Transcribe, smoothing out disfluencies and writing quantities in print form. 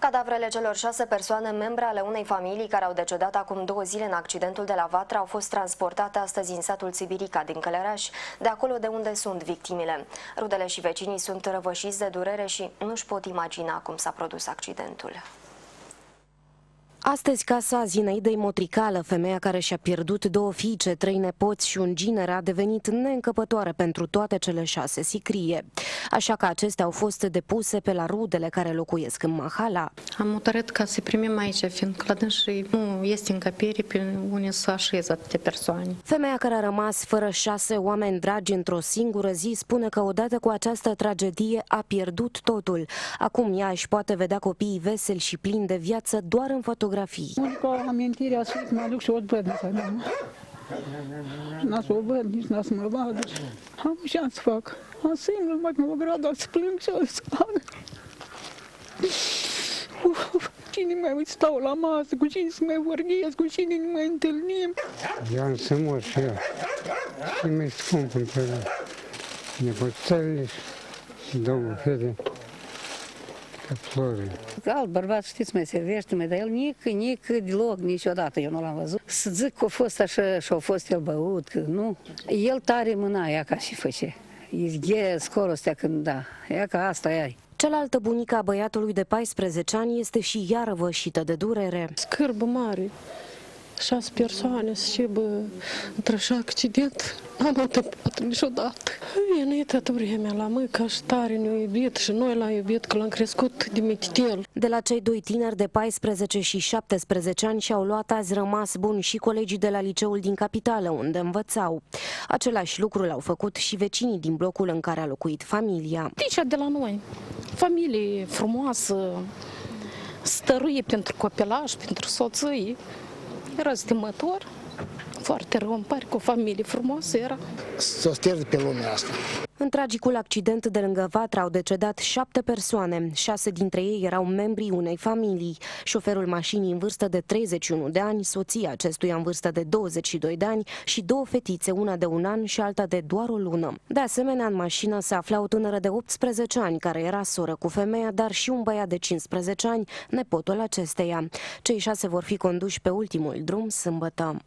Cadavrele celor 6 persoane membre ale unei familii care au decedat acum 2 zile în accidentul de la Vatra au fost transportate astăzi în satul Țibirica din Călăraș, de acolo de unde sunt victimele. Rudele și vecinii sunt răvășiți de durere și nu-și pot imagina cum s-a produs accidentul. Astăzi, casa Zinaidei Motricală, femeia care și-a pierdut 2 fiice, 3 nepoți și un ginere, a devenit neîncăpătoare pentru toate cele 6 sicrie. Așa că acestea au fost depuse pe la rudele care locuiesc în Mahala. Am hotărât ca să primim aici, fiindcă la dânsii nu este încăpere pe unde să așeze atâtea persoane. Femeia care a rămas fără 6 oameni dragi într-o singură zi spune că odată cu această tragedie a pierdut totul. Acum ea își poate vedea copiii veseli și plini de viață doar în fotografii. Unica amintire a să mă duc și o văd să mea. N-a să o văd, nici n-a să mă vadă. Am ce să fac. Am singur, mai mă grada să plâng și o să fac. Cine mai stau la masă, cu cine să mai vorbesc, cu cine ne mai întâlnim. Eu am să mor și eu. Și mi-e scump între nepoțele și 2 fete. Alt bărbat, știți, mai servește, dar el nici deloc, niciodată eu nu l-am văzut. Să zic că a fost așa și a fost el băut, că nu. El tare mâna, ea ca și făce. E scorul ăsta când da, ea ca asta e. Cealaltă bunică a băiatului de 14 ani este și ea răvășită de durere. Scârbă mare. 6 persoane și într-un accident n-am întâmplat niciodată. E nu e toată vremea la mâcă și tare ne-a iubit și noi l-am iubit că l-am crescut de mititel. De la cei 2 tineri de 14 și 17 ani și-au luat azi rămas buni și colegii de la liceul din capitală unde învățau. Același lucru l-au făcut și vecinii din blocul în care a locuit familia. Deci de la noi, familie frumoasă, stăruie pentru copilaj, pentru soții. Era stimător, foarte rău, îmi pare că o familie frumoasă era. S-o șters pe lumea asta. În tragicul accident de lângă Vatra au decedat 7 persoane, 6 dintre ei erau membrii unei familii. Șoferul mașinii în vârstă de 31 de ani, soția acestuia în vârstă de 22 de ani și 2 fetițe, una de 1 an și alta de doar o lună. De asemenea, în mașină se afla o tânără de 18 ani, care era soră cu femeia, dar și un băiat de 15 ani, nepotul acesteia. Cei 6 vor fi conduși pe ultimul drum sâmbătă.